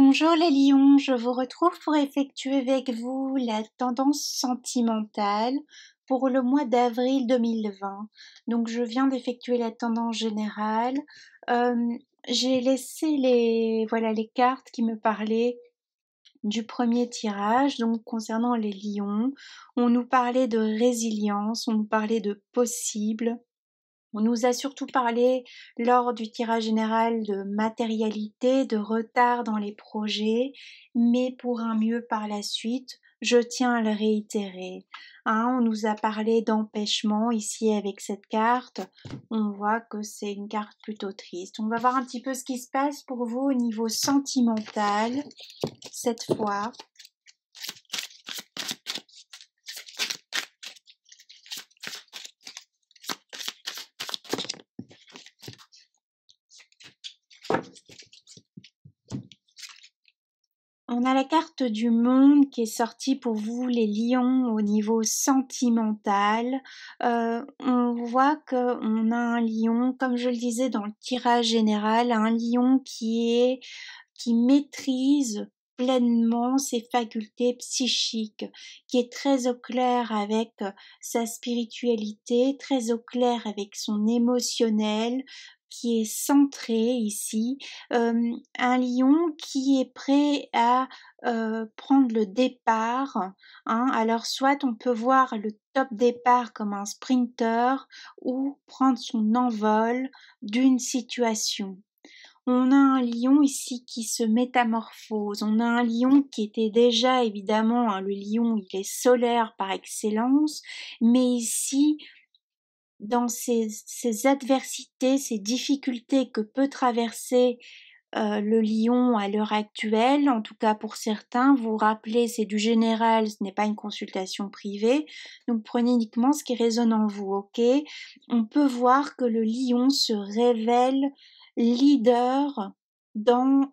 Bonjour les lions, je vous retrouve pour effectuer avec vous la tendance sentimentale pour le mois d'avril 2020. Donc je viens d'effectuer la tendance générale. Euh, j'ai laissé les cartes qui me parlaient du premier tirage, donc concernant les lions. On nous parlait de résilience, on nous parlait de possible. On nous a surtout parlé lors du tirage général de matérialité, de retard dans les projets, mais pour un mieux par la suite, je tiens à le réitérer. On nous a parlé d'empêchement ici avec cette carte. On voit que c'est une carte plutôt triste. On va voir un petit peu ce qui se passe pour vous au niveau sentimental cette fois. On a la carte du monde qui est sortie pour vous, les lions, au niveau sentimental. On voit qu'on a un lion, comme je le disais dans le tirage général, un lion qui maîtrise pleinement ses facultés psychiques, qui est très au clair avec sa spiritualité, très au clair avec son émotionnel, qui est centré ici, un lion qui est prêt à prendre le départ. Alors soit on peut voir le top départ comme un sprinter ou prendre son envol d'une situation. On a un lion ici qui se métamorphose. On a un lion qui était déjà évidemment, le lion il est solaire par excellence, mais ici dans ces adversités, ces difficultés que peut traverser le lion à l'heure actuelle, en tout cas pour certains, vous vous rappelez, c'est du général, ce n'est pas une consultation privée, donc prenez uniquement ce qui résonne en vous, ok? On peut voir que le lion se révèle leader dans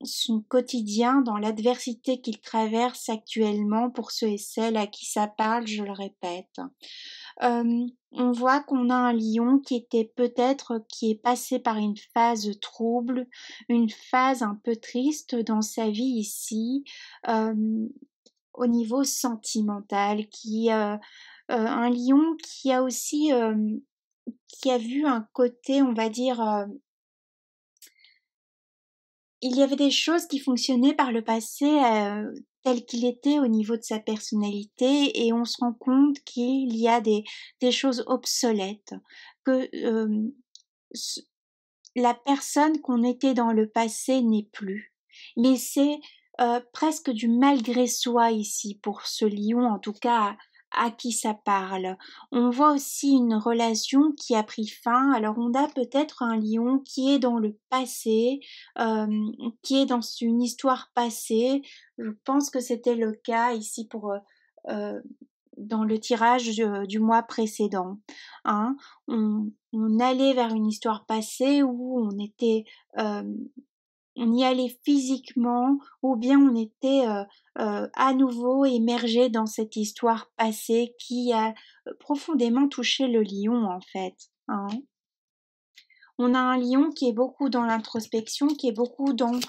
son quotidien, dans l'adversité qu'il traverse actuellement pour ceux et celles à qui ça parle, je le répète. On voit qu'on a un lion qui est passé par une phase trouble, une phase un peu triste dans sa vie ici, euh, au niveau sentimental, un lion qui a aussi, qui a vu un côté, on va dire, il y avait des choses qui fonctionnaient par le passé tel qu'il était au niveau de sa personnalité et on se rend compte qu'il y a des choses obsolètes, que la personne qu'on était dans le passé n'est plus. Mais c'est presque du malgré soi ici pour ce lion, en tout cas à qui ça parle. On voit aussi une relation qui a pris fin. Alors on a peut-être un lion qui est dans le passé, euh, qui est dans une histoire passée. Je pense que c'était le cas ici pour euh, dans le tirage du mois précédent. Hein. On allait vers une histoire passée où on y allait physiquement ou bien on était à nouveau émergé dans cette histoire passée qui a profondément touché le lion en fait. Hein. On a un lion qui est beaucoup dans l'introspection, qui est beaucoup dans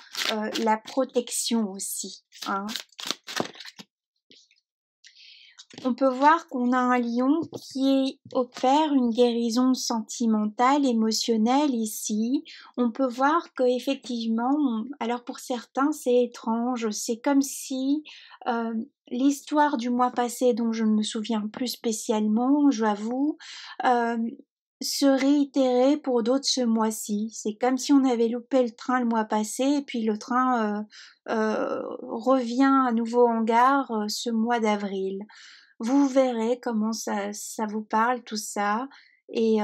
la protection aussi. Hein. On peut voir qu'on a un lion qui opère une guérison sentimentale, émotionnelle ici. On peut voir que effectivement, alors pour certains c'est étrange, c'est comme si l'histoire du mois passé dont je ne me souviens plus spécialement, j'avoue, euh, se réitérait pour d'autres ce mois-ci. C'est comme si on avait loupé le train le mois passé et puis le train revient à nouveau en gare ce mois d'avril. Vous verrez comment ça vous parle tout ça et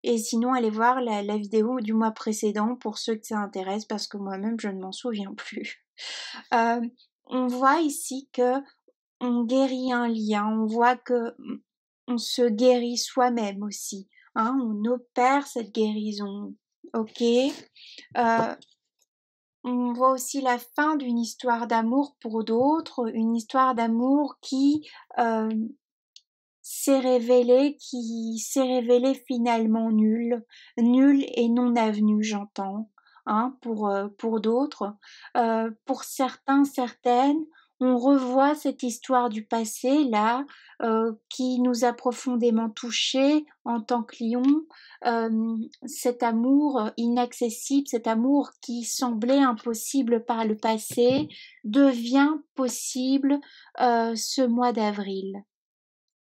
et sinon allez voir la vidéo du mois précédent pour ceux que ça intéresse parce que moi-même je ne m'en souviens plus. Euh, on voit ici que on guérit un lien, on voit que on se guérit soi-même aussi. Hein, on opère cette guérison. Ok. On voit aussi la fin d'une histoire d'amour pour d'autres, une histoire d'amour euh, qui s'est révélée finalement nulle et non avenue, j'entends. hein, pour d'autres. Pour certains, certaines, on revoit cette histoire du passé là, qui nous a profondément touchés en tant que lion. Cet amour inaccessible, cet amour qui semblait impossible par le passé, devient possible ce mois d'avril.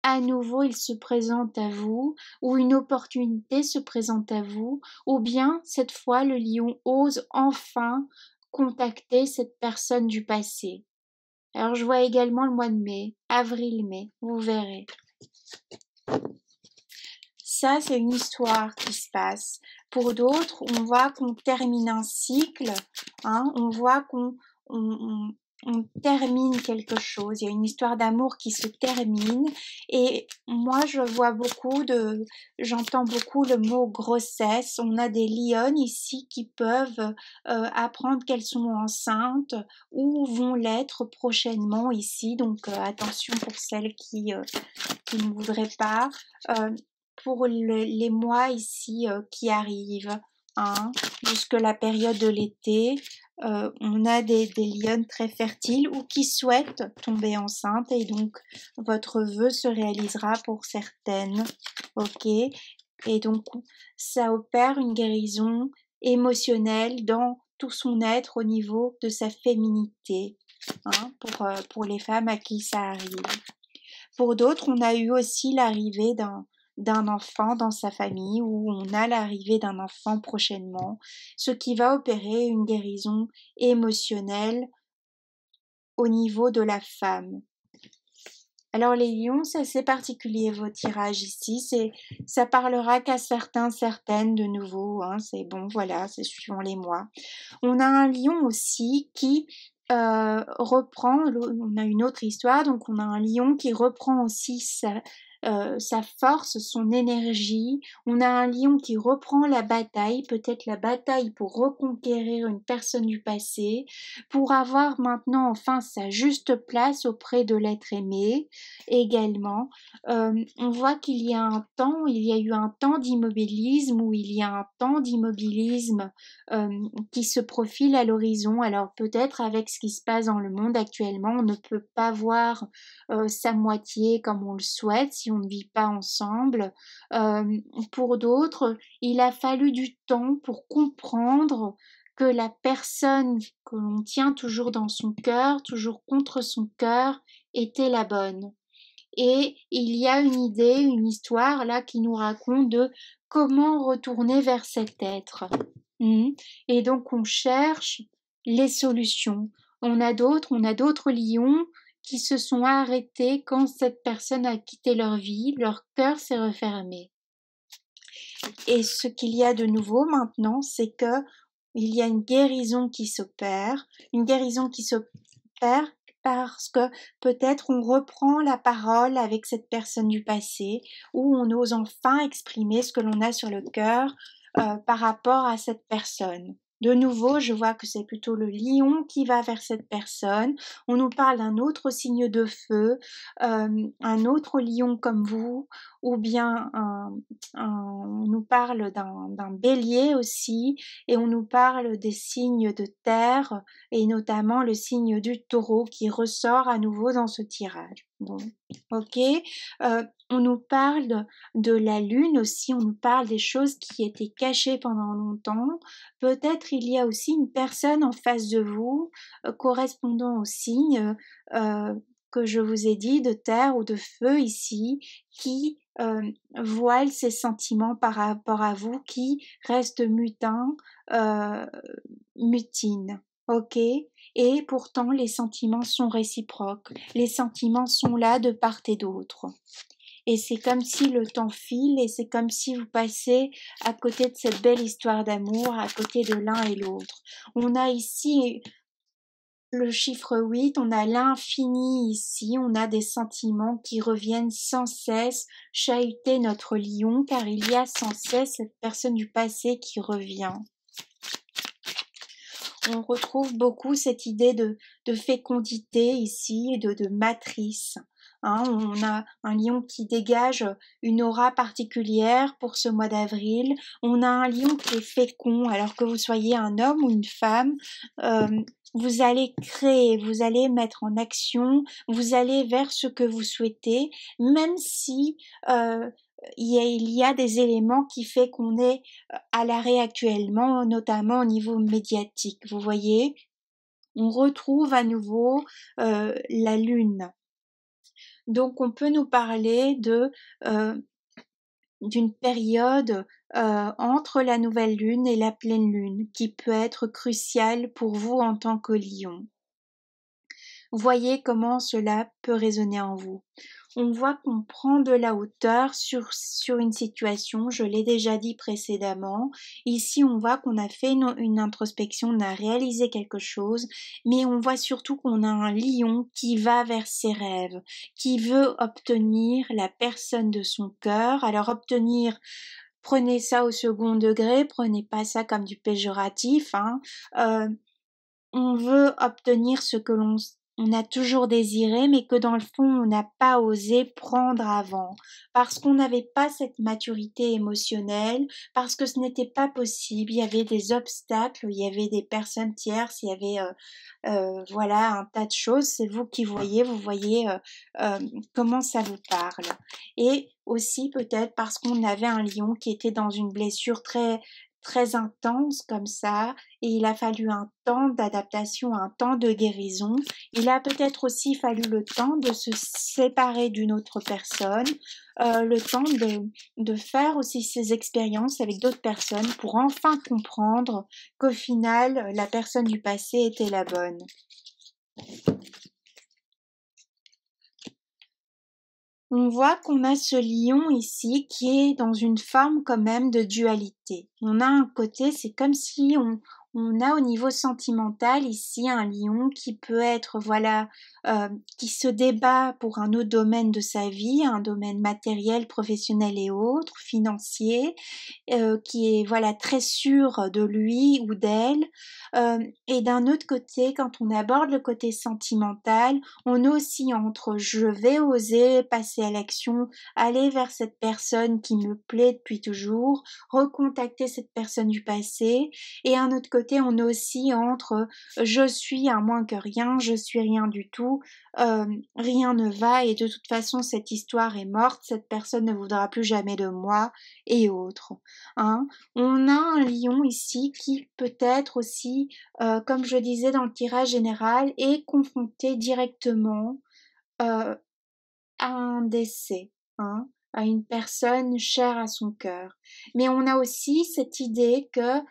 À nouveau, il se présente à vous, ou une opportunité se présente à vous, ou bien cette fois le lion ose enfin contacter cette personne du passé. Alors je vois également le mois de mai, avril-mai, vous verrez. Ça, c'est une histoire qui se passe. Pour d'autres, on voit qu'on termine un cycle, hein, on voit on termine quelque chose. Il y a une histoire d'amour qui se termine. Et moi, j'entends beaucoup le mot grossesse. On a des lionnes ici qui peuvent apprendre qu'elles sont enceintes ou vont l'être prochainement ici. Donc attention pour celles qui ne voudraient pas. Pour les mois ici qui arrivent, hein, jusque la période de l'été, on a des lionnes très fertiles ou qui souhaitent tomber enceinte et donc votre vœu se réalisera pour certaines, ok? Et donc ça opère une guérison émotionnelle dans tout son être au niveau de sa féminité, hein, pour les femmes à qui ça arrive. Pour d'autres, on a eu aussi l'arrivée d'un enfant dans sa famille ou on a l'arrivée d'un enfant prochainement, ce qui va opérer une guérison émotionnelle au niveau de la femme. Alors les lions, c'est assez particulier vos tirages ici, ça parlera qu'à certains, certaines de nouveau, hein, c'est bon, voilà, c'est suivant les mois. On a un lion aussi qui reprend, on a une autre histoire, donc on a un lion qui reprend aussi sa force, son énergie. On a un lion qui reprend la bataille, peut-être la bataille pour reconquérir une personne du passé, pour avoir maintenant enfin sa juste place auprès de l'être aimé également. On voit qu'il y a un temps, il y a eu un temps d'immobilisme, ou il y a un temps d'immobilisme qui se profile à l'horizon. Alors peut-être avec ce qui se passe dans le monde actuellement, on ne peut pas voir sa moitié comme on le souhaite si on ne vit pas ensemble. Pour d'autres, il a fallu du temps pour comprendre que la personne que l'on tient toujours dans son cœur, toujours contre son cœur, était la bonne. Et il y a une idée, une histoire là qui nous raconte de comment retourner vers cet être. Et donc on cherche les solutions. On a d'autres lions qui se sont arrêtés quand cette personne a quitté leur vie, leur cœur s'est refermé. Et ce qu'il y a de nouveau maintenant, c'est que il y a une guérison qui s'opère parce que peut-être on reprend la parole avec cette personne du passé, ou on ose enfin exprimer ce que l'on a sur le cœur par rapport à cette personne. De nouveau, je vois que c'est plutôt le lion qui va vers cette personne. On nous parle d'un autre signe de feu, un autre lion comme vous, ou bien on nous parle d'un bélier aussi, et on nous parle des signes de terre, et notamment le signe du taureau qui ressort à nouveau dans ce tirage. Bon, ok. On nous parle de la lune aussi, on nous parle des choses qui étaient cachées pendant longtemps. Peut-être il y a aussi une personne en face de vous correspondant au signe que je vous ai dit, de terre ou de feu ici, qui voile ses sentiments par rapport à vous, qui reste mutine. Ok? Et pourtant les sentiments sont réciproques, les sentiments sont là de part et d'autre. Et c'est comme si le temps file, et c'est comme si vous passez à côté de cette belle histoire d'amour, à côté de l'un et l'autre. On a ici le chiffre 8, on a l'infini ici, on a des sentiments qui reviennent sans cesse chahuter notre lion, car il y a sans cesse cette personne du passé qui revient. On retrouve beaucoup cette idée de fécondité ici, et de matrice. hein. On a un lion qui dégage une aura particulière pour ce mois d'avril. On a un lion qui est fécond, alors que vous soyez un homme ou une femme. Vous allez créer, vous allez mettre en action, vous allez vers ce que vous souhaitez, même si il y a des éléments qui fait qu'on est à l'arrêt actuellement, notamment au niveau médiatique. Vous voyez, on retrouve à nouveau la lune. Donc on peut nous parler d'une période entre la nouvelle lune et la pleine lune qui peut être cruciale pour vous en tant que lion. Voyez comment cela peut résonner en vous. On voit qu'on prend de la hauteur sur une situation, je l'ai déjà dit précédemment. Ici, on voit qu'on a fait une introspection, on a réalisé quelque chose, mais on voit surtout qu'on a un lion qui va vers ses rêves, qui veut obtenir la personne de son cœur. Alors obtenir, prenez ça au second degré, prenez pas ça comme du péjoratif, hein. On veut obtenir ce que on a toujours désiré, mais que dans le fond, on n'a pas osé prendre avant, parce qu'on n'avait pas cette maturité émotionnelle, parce que ce n'était pas possible, il y avait des obstacles, il y avait des personnes tierces, il y avait voilà un tas de choses, c'est vous qui voyez, vous voyez comment ça vous parle. Et aussi peut-être parce qu'on avait un lion qui était dans une blessure très intense comme ça, et il a fallu un temps d'adaptation, un temps de guérison. Il a peut-être aussi fallu le temps de se séparer d'une autre personne, le temps de faire aussi ces expériences avec d'autres personnes pour enfin comprendre qu'au final, la personne du passé était la bonne. On voit qu'on a ce lion ici qui est dans une forme quand même de dualité. On a un côté, c'est comme si on a au niveau sentimental ici un lion qui peut être, voilà, qui se débat pour un autre domaine de sa vie, un domaine matériel, professionnel et autres, financier, qui est, voilà, très sûr de lui ou d'elle. Et d'un autre côté, quand on aborde le côté sentimental, on oscille entre je vais oser passer à l'action, aller vers cette personne qui me plaît depuis toujours, recontacter cette personne du passé, et un autre côté, on oscille entre je suis un moins que rien, je suis rien du tout, rien ne va et de toute façon cette histoire est morte, cette personne ne voudra plus jamais de moi et autres. Hein. On a un lion ici qui peut-être aussi, comme je disais dans le tirage général, est confronté directement à un décès, hein, à une personne chère à son cœur. Mais on a aussi cette idée que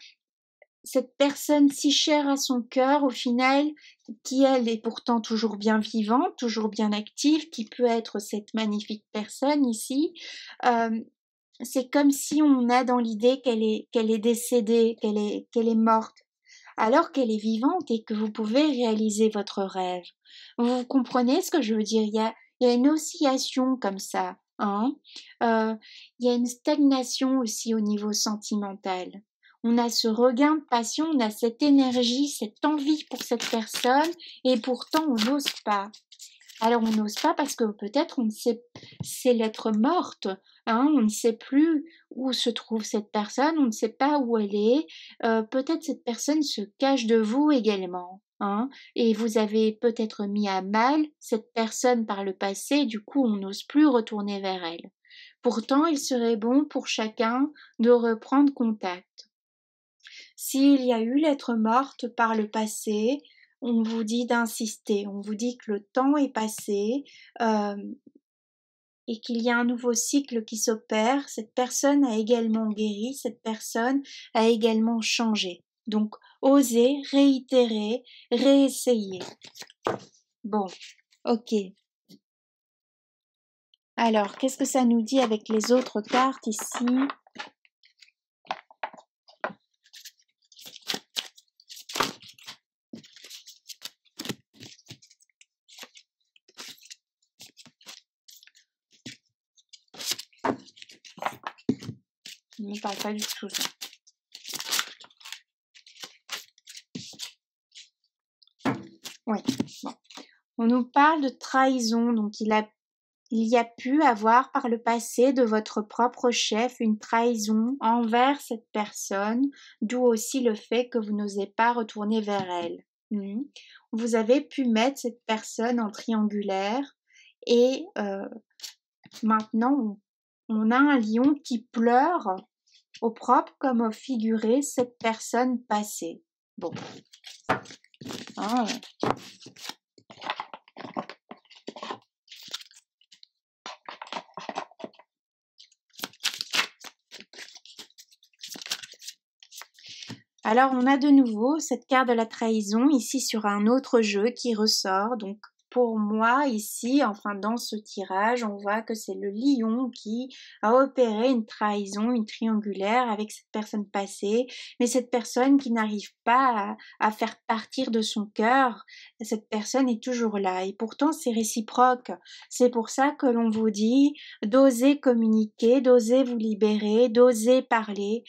cette personne si chère à son cœur, au final, qui elle est pourtant toujours bien vivante, toujours bien active, qui peut être cette magnifique personne ici, c'est comme si on a dans l'idée qu'elle est décédée, qu'elle est morte, alors qu'elle est vivante et que vous pouvez réaliser votre rêve. Vous comprenez ce que je veux dire? Il y a une oscillation comme ça, hein. Il y a une stagnation aussi au niveau sentimental. On a ce regain de passion, on a cette énergie, cette envie pour cette personne, et pourtant on n'ose pas. Alors on n'ose pas parce que peut-être on ne sait, c'est l'être morte, hein, on ne sait plus où se trouve cette personne, on ne sait pas où elle est, peut-être cette personne se cache de vous également, hein, et vous avez peut-être mis à mal cette personne par le passé, du coup on n'ose plus retourner vers elle. Pourtant, il serait bon pour chacun de reprendre contact. S'il y a eu l'être morte par le passé, on vous dit d'insister, on vous dit que le temps est passé et qu'il y a un nouveau cycle qui s'opère. Cette personne a également guéri, cette personne a également changé. Donc, osez, réitérer, réessayer. Bon, ok. Alors, qu'est-ce que ça nous dit avec les autres cartes ici ? Il ne me parle pas du tout. Oui, bon. On nous parle de trahison, donc il a Il y a pu avoir par le passé de votre propre chef une trahison envers cette personne, d'où aussi le fait que vous n'osez pas retourner vers elle. Vous avez pu mettre cette personne en triangulaire et maintenant on a un lion qui pleure au propre comme au figuré cette personne passée. Bon. Ah. Alors, on a de nouveau cette carte de la trahison ici sur un autre jeu qui ressort. Donc, pour moi, ici, enfin dans ce tirage, on voit que c'est le lion qui a opéré une trahison, une triangulaire avec cette personne passée, mais cette personne qui n'arrive pas à faire partir de son cœur, cette personne est toujours là. Et pourtant, c'est réciproque. C'est pour ça que l'on vous dit d'oser communiquer, d'oser vous libérer, d'oser parler,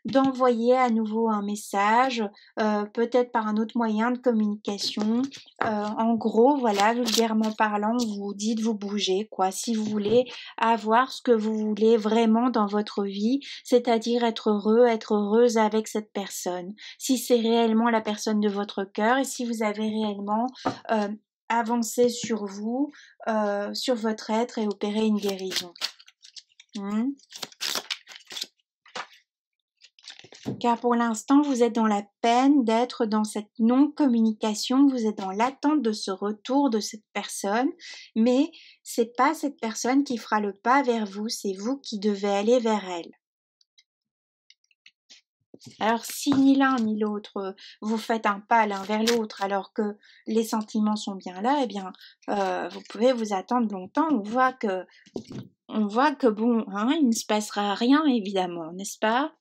d'envoyer à nouveau un message, peut-être par un autre moyen de communication. En gros, voilà, vulgairement parlant, vous dites vous bougez, quoi. Si vous voulez avoir ce que vous voulez vraiment dans votre vie, c'est-à-dire être heureux, être heureuse avec cette personne. Si c'est réellement la personne de votre cœur et si vous avez réellement avancé sur vous, sur votre être et opéré une guérison. Car pour l'instant, vous êtes dans la peine d'être dans cette non-communication, vous êtes dans l'attente de ce retour de cette personne, mais c'est pas cette personne qui fera le pas vers vous, c'est vous qui devez aller vers elle. Alors si ni l'un ni l'autre vous faites un pas l'un vers l'autre alors que les sentiments sont bien là, eh bien vous pouvez vous attendre longtemps. On voit que bon, hein, il ne se passera rien évidemment, n'est-ce pas?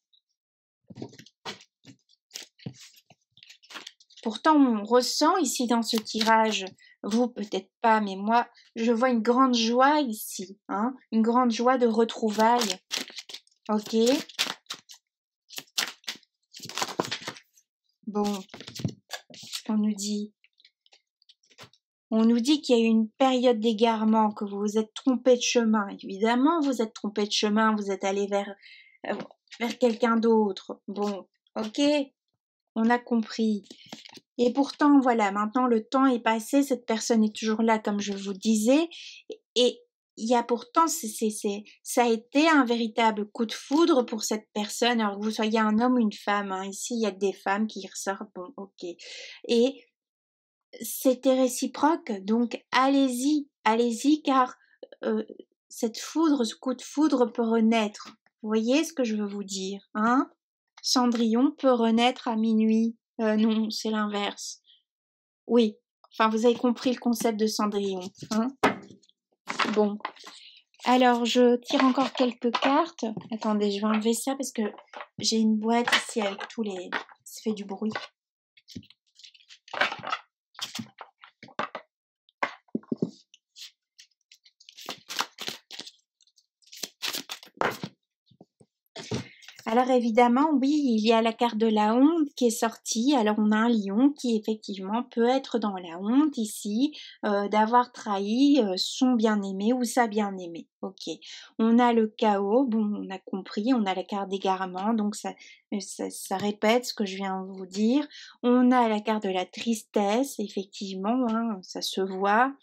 Pourtant, on ressent ici dans ce tirage, vous peut-être pas, mais moi, je vois une grande joie ici, hein, une grande joie de retrouvailles. Ok? Bon, ce qu'on nous dit. On nous dit qu'il y a eu une période d'égarement, que vous vous êtes trompé de chemin. Évidemment, vous êtes trompé de chemin, vous êtes allé vers quelqu'un d'autre. Bon, ok, on a compris. Et pourtant, voilà, maintenant le temps est passé, cette personne est toujours là, comme je vous disais, et il y a pourtant, ça a été un véritable coup de foudre pour cette personne, alors que vous soyez un homme ou une femme, hein. Ici, il y a que des femmes qui ressortent, bon, ok. Et c'était réciproque, donc allez-y, car cette foudre, ce coup de foudre peut renaître. Vous voyez ce que je veux vous dire, hein? Cendrillon peut renaître à minuit. Non, c'est l'inverse. Oui, enfin vous avez compris le concept de Cendrillon, hein? Bon, alors je tire encore quelques cartes. Attendez, je vais enlever ça parce que j'ai une boîte ici avec tous les... ça fait du bruit. Alors évidemment, oui, il y a la carte de la honte qui est sortie. Alors on a un lion qui effectivement peut être dans la honte ici, d'avoir trahi son bien-aimé ou sa bien-aimée. Ok. On a le chaos, bon, on a compris, on a la carte d'égarement, donc ça répète ce que je viens de vous dire. On a la carte de la tristesse, effectivement, hein, ça se voit.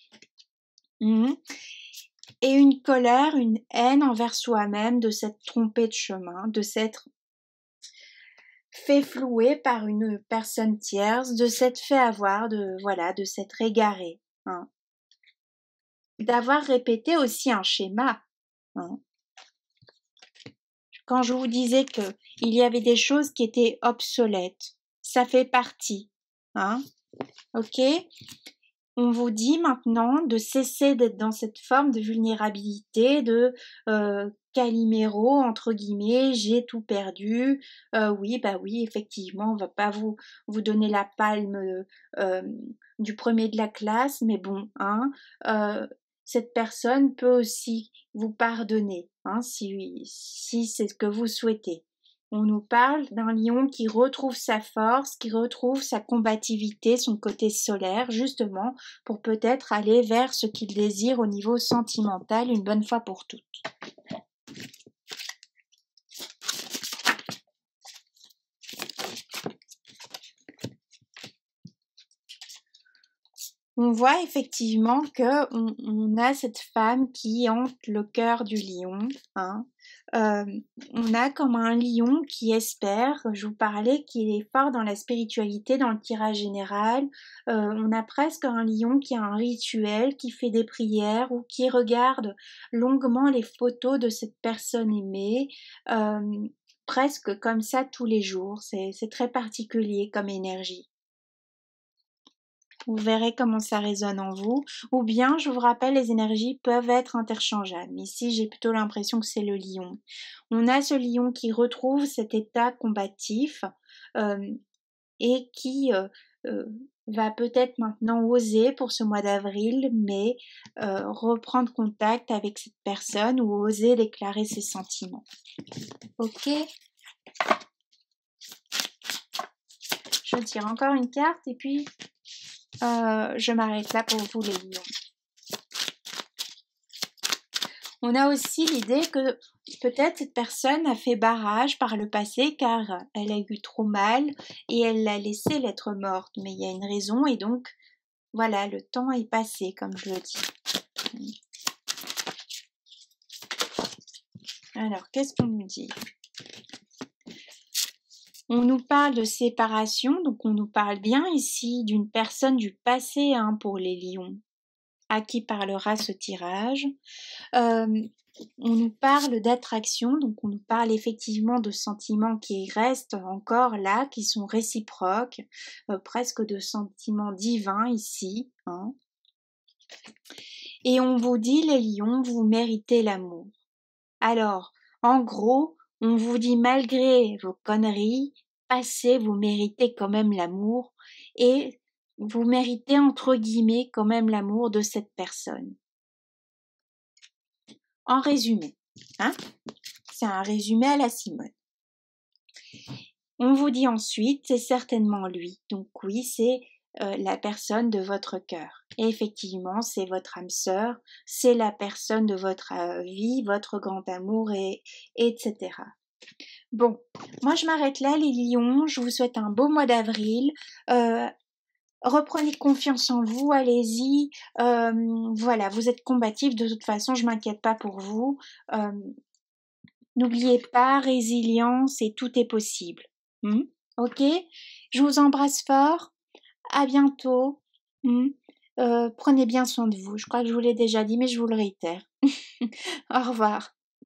Et une colère, une haine envers soi-même de s'être trompé de chemin, de s'être fait flouer par une personne tierce, de s'être fait avoir, de s'être égaré, hein. D'avoir répété aussi un schéma, hein. Quand je vous disais que il y avait des choses qui étaient obsolètes, ça fait partie, hein. Ok? On vous dit maintenant de cesser d'être dans cette forme de vulnérabilité, de Calimero, entre guillemets, j'ai tout perdu. Oui, bah oui, effectivement, on va pas vous donner la palme du premier de la classe, mais bon, hein, cette personne peut aussi vous pardonner, hein, si c'est ce que vous souhaitez. On nous parle d'un lion qui retrouve sa force, qui retrouve sa combativité, son côté solaire, justement, pour peut-être aller vers ce qu'il désire au niveau sentimental une bonne fois pour toutes. On voit effectivement que on a cette femme qui hante le cœur du lion, hein. On a comme un lion qui espère, je vous parlais qu'il est fort dans la spiritualité, dans le tirage général. On a presque un lion qui a un rituel, qui fait des prières ou qui regarde longuement les photos de cette personne aimée, presque comme ça tous les jours. C'est très particulier comme énergie. Vous verrez comment ça résonne en vous. Ou bien, je vous rappelle, les énergies peuvent être interchangeables. Ici, j'ai plutôt l'impression que c'est le lion. On a ce lion qui retrouve cet état combatif euh, et qui va peut-être maintenant oser pour ce mois d'avril, mais reprendre contact avec cette personne ou oser déclarer ses sentiments. Ok. Je tire encore une carte et puis je m'arrête là pour vous les lions. On a aussi l'idée que peut-être cette personne a fait barrage par le passé car elle a eu trop mal et elle l'a laissé l'être morte. Mais il y a une raison et donc voilà, le temps est passé comme je le dis. Alors, qu'est-ce qu'on nous dit ? On nous parle de séparation, donc on nous parle bien ici d'une personne du passé pour les lions, à qui parlera ce tirage. On nous parle d'attraction, donc on nous parle effectivement de sentiments qui restent encore là, qui sont réciproques, presque de sentiments divins ici. Hein. Et on vous dit, les lions, vous méritez l'amour. Alors, en gros, on vous dit malgré vos conneries, passées, vous méritez quand même l'amour et vous méritez entre guillemets quand même l'amour de cette personne. En résumé, hein, c'est un résumé à la Simone. On vous dit ensuite, c'est certainement lui. Donc oui, c'est la personne de votre cœur. Et effectivement, c'est votre âme sœur, c'est la personne de votre vie, votre grand amour, etc. Bon, moi je m'arrête là les lions, je vous souhaite un beau mois d'avril. Reprenez confiance en vous, allez-y. Voilà, vous êtes combatifs, de toute façon, je m'inquiète pas pour vous. N'oubliez pas, résilience et tout est possible. Ok? Je vous embrasse fort. À bientôt. Prenez bien soin de vous. Je crois que je vous l'ai déjà dit, mais je vous le réitère. Au revoir.